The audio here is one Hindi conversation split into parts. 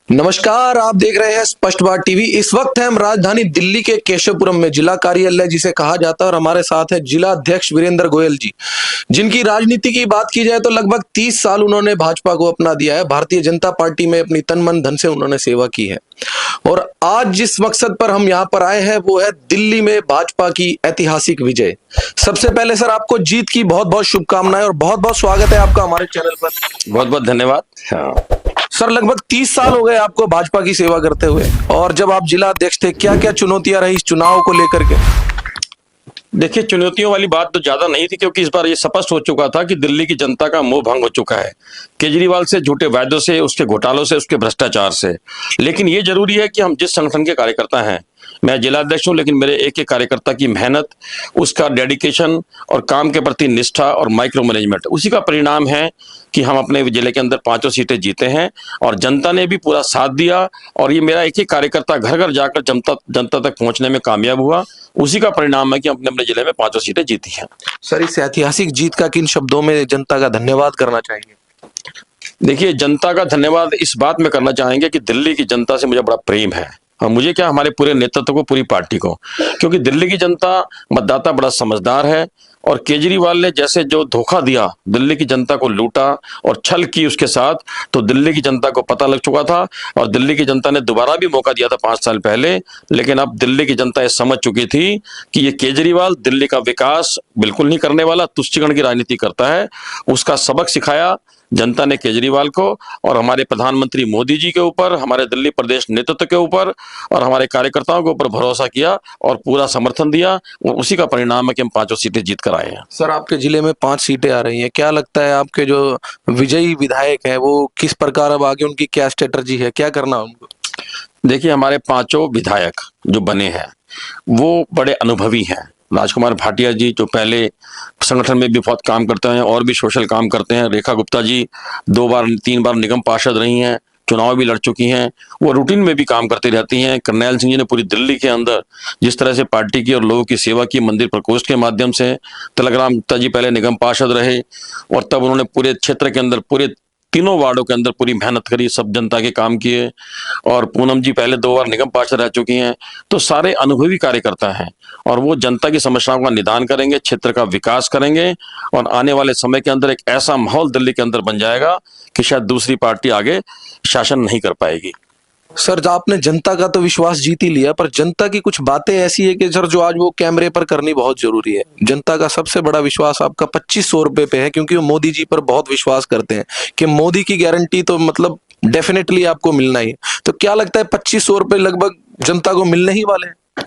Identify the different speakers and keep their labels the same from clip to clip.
Speaker 1: नमस्कार, आप देख रहे हैं स्पष्ट बात टीवी। इस वक्त है हम राजधानी दिल्ली के केशवपुरम में, जिला कार्यालय जिसे कहा जाता है, और हमारे साथ है जिला अध्यक्ष वीरेंद्र गोयल जी, जिनकी राजनीति की बात की जाए तो लगभग 30 साल उन्होंने भाजपा को अपना दिया है। भारतीय जनता पार्टी में अपनी तन मन धन से उन्होंने सेवा की है और आज जिस मकसद पर हम यहाँ पर आए हैं वो है दिल्ली में भाजपा की ऐतिहासिक विजय। सबसे पहले सर, आपको जीत की बहुत बहुत शुभकामनाएं और बहुत बहुत स्वागत है आपका हमारे चैनल पर।
Speaker 2: बहुत बहुत धन्यवाद। हाँ।
Speaker 1: सर, लगभग 30 साल हो गए आपको भाजपा की सेवा करते हुए, और जब आप जिला अध्यक्ष थे, क्या क्या चुनौतियां रही इस चुनाव को लेकर के?
Speaker 2: देखिए, चुनौतियों वाली बात तो ज्यादा नहीं थी, क्योंकि इस बार ये स्पष्ट हो चुका था कि दिल्ली की जनता का मोह भंग हो चुका है, केजरीवाल से, झूठे वायदों से, उसके घोटालों से, उसके भ्रष्टाचार से। लेकिन ये जरूरी है कि हम जिस संगठन के कार्यकर्ता हैं, मैं जिला अध्यक्ष हूं, लेकिन मेरे एक एक कार्यकर्ता की मेहनत, उसका डेडिकेशन और काम के प्रति निष्ठा और माइक्रो मैनेजमेंट, उसी का परिणाम है कि हम अपने जिले के अंदर 5 सीटें जीते हैं और जनता ने भी पूरा साथ दिया। और ये मेरा एक एक कार्यकर्ता घर घर जाकर जनता तक पहुंचने में कामयाब हुआ, उसी का परिणाम है कि हमने अपने जिले में 5 सीटें जीती हैं।
Speaker 1: सर, इस ऐतिहासिक जीत का किन शब्दों में जनता का धन्यवाद करना चाहिए?
Speaker 2: देखिए, जनता का धन्यवाद इस बात में करना चाहेंगे कि दिल्ली की जनता से मुझे बड़ा प्रेम है, और मुझे क्या, हमारे पूरे नेतृत्व को, पूरी पार्टी को, क्योंकि दिल्ली की जनता, मतदाता बड़ा समझदार है। और केजरीवाल ने जैसे जो धोखा दिया, दिल्ली की जनता को लूटा और छल की उसके साथ, तो दिल्ली की जनता को पता लग चुका था और दिल्ली की जनता ने दोबारा भी मौका दिया था 5 साल पहले। लेकिन अब दिल्ली की जनता ये समझ चुकी थी कि ये केजरीवाल दिल्ली का विकास बिल्कुल नहीं करने वाला, तुष्टिकरण की राजनीति करता है। उसका सबक सिखाया जनता ने केजरीवाल को, और हमारे प्रधानमंत्री मोदी जी के ऊपर, हमारे दिल्ली प्रदेश नेतृत्व के ऊपर और हमारे कार्यकर्ताओं के ऊपर भरोसा किया और पूरा समर्थन दिया। और उसी का परिणाम है कि हम 5 सीटें जीत कर आए हैं।
Speaker 1: सर, आपके जिले में 5 सीटें आ रही हैं, क्या लगता है आपके जो विजयी विधायक हैं वो किस प्रकार अब आगे, उनकी क्या स्ट्रेटजी है, क्या करना है उनको?
Speaker 2: देखिए, हमारे 5 विधायक जो बने हैं वो बड़े अनुभवी हैं। राजकुमार भाटिया जी, जो पहले संगठन में भी बहुत काम करते हैं और भी सोशल काम करते हैं। रेखा गुप्ता जी 2 बार 3 बार निगम पार्षद रही हैं, चुनाव भी लड़ चुकी हैं, वो रूटीन में भी काम करती रहती हैं। करनैल सिंह जी ने पूरी दिल्ली के अंदर जिस तरह से पार्टी की और लोगों की सेवा की, मंदिर प्रकोष्ठ के माध्यम से। तिलकराम गुप्ता जी पहले निगम पार्षद रहे और तब उन्होंने पूरे क्षेत्र के अंदर, पूरे 3 वार्डों के अंदर पूरी मेहनत करी, सब जनता के काम किए। और पूनम जी पहले 2 बार निगम पार्षद रह चुकी हैं। तो सारे अनुभवी कार्यकर्ता हैं और वो जनता की समस्याओं का निदान करेंगे, क्षेत्र का विकास करेंगे, और आने वाले समय के अंदर एक ऐसा माहौल दिल्ली के अंदर बन जाएगा कि शायद दूसरी पार्टी आगे शासन नहीं कर पाएगी।
Speaker 1: सर, आपने जनता का तो विश्वास जीत ही लिया, पर जनता की कुछ बातें ऐसी है कि सर जो आज वो कैमरे पर करनी बहुत जरूरी है। जनता का सबसे बड़ा विश्वास आपका 2500 रुपए पे है, क्योंकि वो मोदी जी पर बहुत विश्वास करते हैं कि मोदी की गारंटी तो मतलब डेफिनेटली आपको मिलना ही है। तो क्या लगता है 2500 रुपए लगभग जनता को मिलने ही वाले हैं?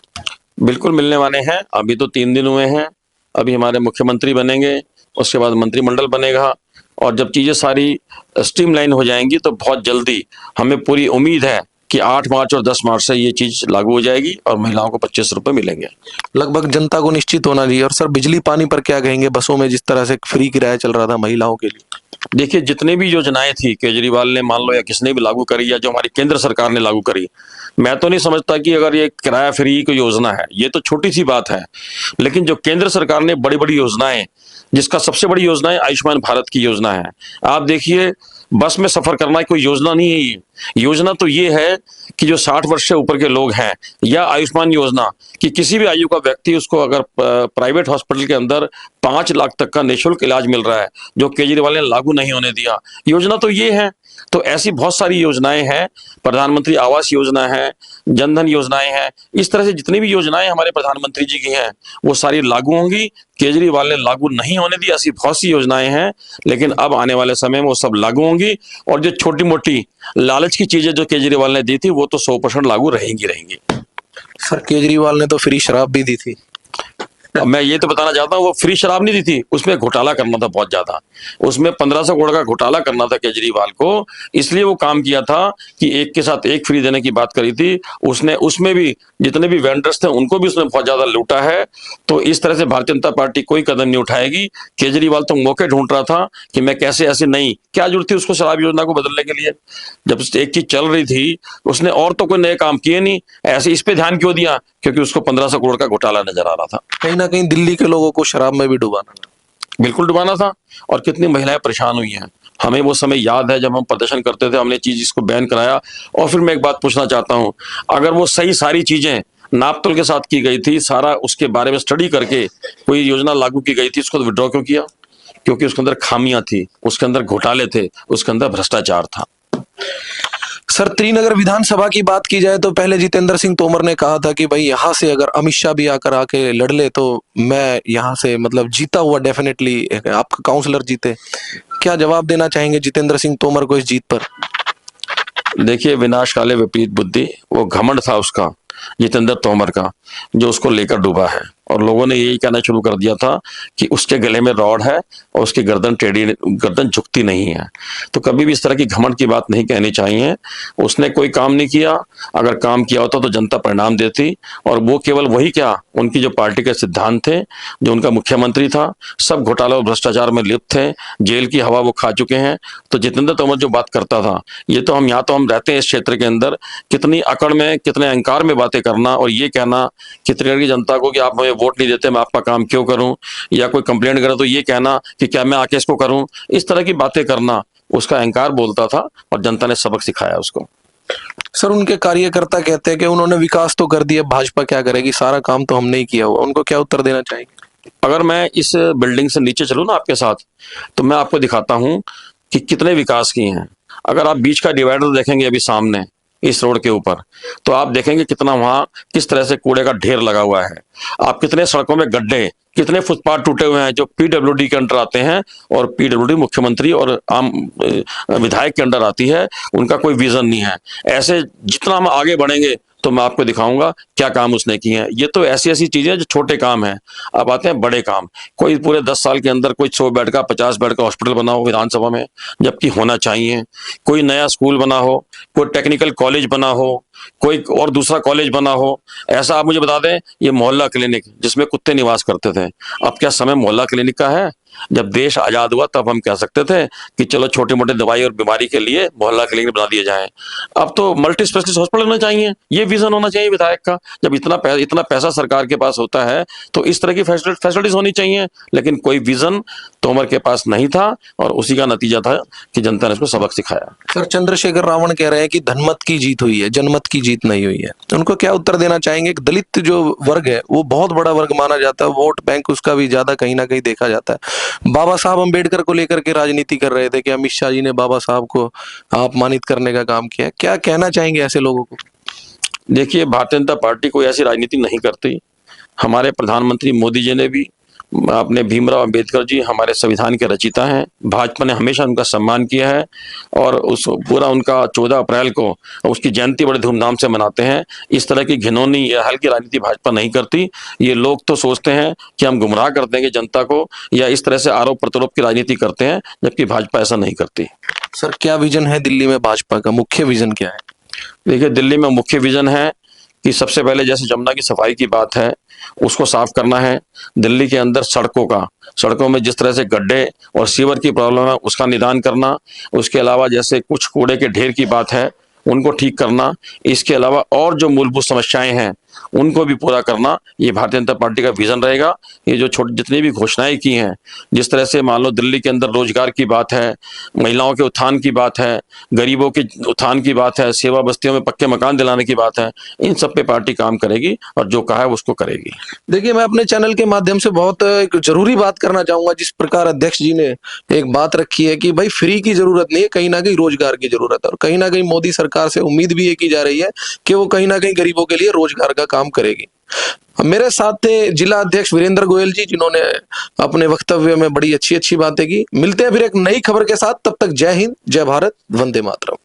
Speaker 2: बिल्कुल मिलने वाले हैं। अभी तो 3 दिन हुए हैं, अभी हमारे मुख्यमंत्री बनेंगे, उसके बाद मंत्रिमंडल बनेगा, और जब चीजें सारी स्ट्रीमलाइन हो जाएंगी तो बहुत जल्दी हमें पूरी उम्मीद है कि 8 मार्च और 10 मार्च से ये चीज लागू हो जाएगी और महिलाओं को 25 रुपए मिलेंगे।
Speaker 1: लगभग जनता को निश्चित होना चाहिए। और सर, बिजली पानी पर क्या कहेंगे? बसों में जिस तरह से फ्री किराया चल रहा था महिलाओं के लिए।
Speaker 2: देखिए, जितनी भी योजनाएं थी केजरीवाल ने, मान लो, या किसने भी लागू करी, या जो हमारी केंद्र सरकार ने लागू करी, मैं तो नहीं समझता कि अगर ये किराया फ्री कोई योजना है, ये तो छोटी सी बात है। लेकिन जो केंद्र सरकार ने बड़ी बड़ी योजनाएं, जिसका सबसे बड़ी योजना है आयुष्मान भारत की योजना है। आप देखिए, बस में सफर करना कोई योजना नहीं है, ये योजना तो ये है कि जो 60 वर्ष से ऊपर के लोग हैं, या आयुष्मान योजना कि किसी भी आयु का व्यक्ति, उसको अगर प्राइवेट हॉस्पिटल के अंदर 5 लाख तक का निःशुल्क इलाज मिल रहा है, जो केजरीवाल ने लागू नहीं होने दिया। योजना तो ये है। तो ऐसी बहुत सारी योजनाएं हैं, प्रधानमंत्री आवास योजना है, जनधन योजनाएं हैं। इस तरह से जितनी भी योजनाएं हमारे प्रधानमंत्री जी की हैं वो सारी लागू होंगी। केजरीवाल ने लागू नहीं होने दी, ऐसी बहुत सी योजनाएं हैं, लेकिन अब आने वाले समय में वो सब लागू होंगी। और जो छोटी मोटी लालच की चीजें जो केजरीवाल ने दी थी वो तो 100% लागू रहेंगी।
Speaker 1: सर, केजरीवाल ने तो फ्री शराब भी दी थी।
Speaker 2: अब मैं ये तो बताना चाहता हूँ, वो फ्री शराब नहीं दी थी, उसमें घोटाला करना था बहुत ज्यादा। उसमें 1500 करोड़ का घोटाला करना था केजरीवाल को, इसलिए वो काम किया था कि एक के साथ एक फ्री देने की बात करी थी उसने। उसमें भी जितने भी वेंडर्स थे उनको भी उसने बहुत ज्यादा लूटा है। तो इस तरह से भारतीय जनता पार्टी कोई कदम नहीं उठाएगी। केजरीवाल तो मौके ढूंढ रहा था कि मैं कैसे ऐसे, नहीं, क्या जरूरत थी उसको शराब योजना को बदलने के लिए, जब एक चीज चल रही थी। उसने और तो कोई नए काम किए नहीं, ऐसे इस पे ध्यान क्यों दिया? क्योंकि उसको 1500 करोड़ का घोटाला नजर आ रहा था।
Speaker 1: कहीं ना कहीं दिल्ली के लोगों को शराब में भी डुबाना था।
Speaker 2: बिल्कुल डुबाना था। और कितनी महिलाएं परेशान हुई हैं। हमें वो समय याद है जब हम प्रदर्शन करते थे, हमने चीज इसको बैन कराया। और फिर मैं एक बात पूछना चाहता हूं, अगर वो सही सारी चीजें नापतोल के साथ की गई थी, सारा उसके बारे में स्टडी करके कोई योजना लागू की गई थी, उसको तो विड्रॉ क्यों किया? क्योंकि उसके अंदर खामियां थी, उसके अंदर घोटाले थे, उसके अंदर भ्रष्टाचार था।
Speaker 1: सर, त्रिनगर विधानसभा की बात की जाए तो पहले जितेंद्र सिंह तोमर ने कहा था कि भाई यहाँ से अगर अमित शाह भी आकर आके लड़ ले तो मैं यहाँ से मतलब जीता हुआ डेफिनेटली आपका काउंसलर जीते। क्या जवाब देना चाहेंगे जितेंद्र सिंह तोमर को इस जीत पर?
Speaker 2: देखिए, विनाश काले विपरीत बुद्धि, वो घमंड था उसका, जितेंद्र तोमर का, जो उसको लेकर डूबा है। और लोगों ने यही कहना शुरू कर दिया था कि उसके गले में रॉड है और उसकी गर्दन झुकती नहीं है। तो कभी भी इस तरह की घमंड की बात नहीं कहनी चाहिए। उसने कोई काम नहीं किया, अगर काम किया होता तो जनता परिणाम देती। और वो केवल वही क्या, उनकी जो पार्टी के सिद्धांत थे, जो उनका मुख्यमंत्री था, सब घोटाला और भ्रष्टाचार में लिप्त थे, जेल की हवा वो खा चुके हैं। तो जितेंद्र तोमर जो बात करता था, ये तो हम यहाँ तो हम रहते हैं इस क्षेत्र के अंदर, कितनी अकड़ में, कितने अहंकार में बातें करना और ये कहना कि त्रिनगर की जनता को कि आप मुझे वोट नहीं देते, मैं आपका काम क्यों करूं, या कोई कंप्लेंट करे तो ये कहना कि क्या मैं आके इसको करूं, इस तरह की बातें करना उसका अहंकार बोलता था और जनता ने सबक सिखाया उसको।
Speaker 1: सर, उनके कार्यकर्ता कहते हैं कि उन्होंने विकास तो कर दिया, भाजपा क्या करेगी, सारा काम तो हमने ही किया हुआ। उनको क्या उत्तर देना चाहेंगे?
Speaker 2: अगर मैं इस बिल्डिंग से नीचे चलूं ना आपके साथ, तो मैं आपको दिखाता हूं कि कितने विकास किए हैं। अगर आप बीच का डिवाइडर देखेंगे अभी सामने इस रोड के ऊपर, तो आप देखेंगे कितना वहां किस तरह से कूड़े का ढेर लगा हुआ है। आप कितने सड़कों में गड्ढे, कितने फुटपाथ टूटे हुए हैं जो पीडब्ल्यूडी के अंडर आते हैं, और पीडब्ल्यूडी मुख्यमंत्री और आम विधायक के अंडर आती है। उनका कोई विजन नहीं है। ऐसे जितना हम आगे बढ़ेंगे तो मैं आपको दिखाऊंगा क्या काम उसने किए हैं। ये तो ऐसी ऐसी चीजें जो छोटे काम हैं। अब आते हैं बड़े काम। कोई पूरे 10 साल के अंदर कोई 100 बेड का 50 बेड का हॉस्पिटल बना हो विधानसभा में, जबकि होना चाहिए। कोई नया स्कूल बना हो, कोई टेक्निकल कॉलेज बना हो, कोई और दूसरा कॉलेज बना हो। ऐसा आप मुझे बता दें, ये मोहल्ला क्लिनिक जिसमें कुत्ते निवास करते थे, अब क्या समय मोहल्ला क्लिनिक का है? जब देश आजाद हुआ तब हम कह सकते थे कि चलो छोटे मोटे दवाई और बीमारी के लिए मोहल्ला क्लिनिक बना दिए जाएं। अब तो मल्टी स्पेशलिस्ट हॉस्पिटल होना चाहिए। ये विजन होना चाहिए विधायक का। जब इतना पैसा सरकार के पास होता है तो इस तरह की फैसिलिटीज होनी चाहिए। लेकिन कोई विजन तोमर के पास नहीं था और उसी का नतीजा था कि जनता ने उसको सबक सिखाया।
Speaker 1: सर, चंद्रशेखर रावण कह रहे हैं कि धनमत की जीत हुई है, जनमत की जीत नहीं हुई है। उनको क्या उत्तर देना चाहेंगे? दलित जो वर्ग है वो बहुत बड़ा वर्ग माना जाता है, वोट बैंक उसका भी ज्यादा कहीं ना कहीं देखा जाता है। बाबा साहब अम्बेडकर को लेकर के राजनीति कर रहे थे कि अमित शाह जी ने बाबा साहब को अपमानित करने का काम किया। क्या कहना चाहेंगे ऐसे लोगों को?
Speaker 2: देखिए, भारतीय जनता पार्टी कोई ऐसी राजनीति नहीं करती। हमारे प्रधानमंत्री मोदी जी ने भी, अपने भीमराव अंबेडकर जी हमारे संविधान के रचयिता हैं। भाजपा ने हमेशा उनका सम्मान किया है और उस पूरा उनका 14 अप्रैल को उसकी जयंती बड़े धूमधाम से मनाते हैं। इस तरह की घिनौनी या हल्की राजनीति भाजपा नहीं करती। ये लोग तो सोचते हैं कि हम गुमराह कर देंगे जनता को, या इस तरह से आरोप प्रत्यारोप की राजनीति करते हैं, जबकि भाजपा ऐसा नहीं करती।
Speaker 1: सर, क्या विजन है दिल्ली में भाजपा का? मुख्य विजन क्या है?
Speaker 2: देखिए, दिल्ली में मुख्य विजन है कि सबसे पहले जैसे जमुना की सफाई की बात है, उसको साफ करना है। दिल्ली के अंदर सड़कों में जिस तरह से गड्ढे और सीवर की प्रॉब्लम है उसका निदान करना। उसके अलावा जैसे कुछ कूड़े के ढेर की बात है उनको ठीक करना। इसके अलावा और जो मूलभूत समस्याएं हैं उनको भी पूरा करना, ये भारतीय जनता पार्टी का विजन रहेगा। ये जो जितनी भी घोषणाएं की हैं, जिस तरह से मान लो दिल्ली के अंदर रोजगार की बात है, महिलाओं के उत्थान की बात है, गरीबों के उत्थान की बात है, सेवा बस्तियों में पक्के मकान दिलाने की बात है, इन सब पे पार्टी काम करेगी और जो कहा है उसको करेगी।
Speaker 1: देखिए, मैं अपने चैनल के माध्यम से बहुत एक जरूरी बात करना चाहूंगा। जिस प्रकार अध्यक्ष जी ने एक बात रखी है कि भाई फ्री की जरूरत नहीं है, कहीं ना कहीं रोजगार की जरूरत है। और कहीं ना कहीं मोदी सरकार से उम्मीद भी ये की जा रही है कि वो कहीं ना कहीं गरीबों के लिए रोजगार का काम करेगी। मेरे साथ थे जिला अध्यक्ष वीरेंद्र गोयल जी, जिन्होंने अपने वक्तव्य में बड़ी अच्छी अच्छी बातें की। मिलते हैं फिर एक नई खबर के साथ। तब तक जय हिंद, जय भारत, वंदे मातरम।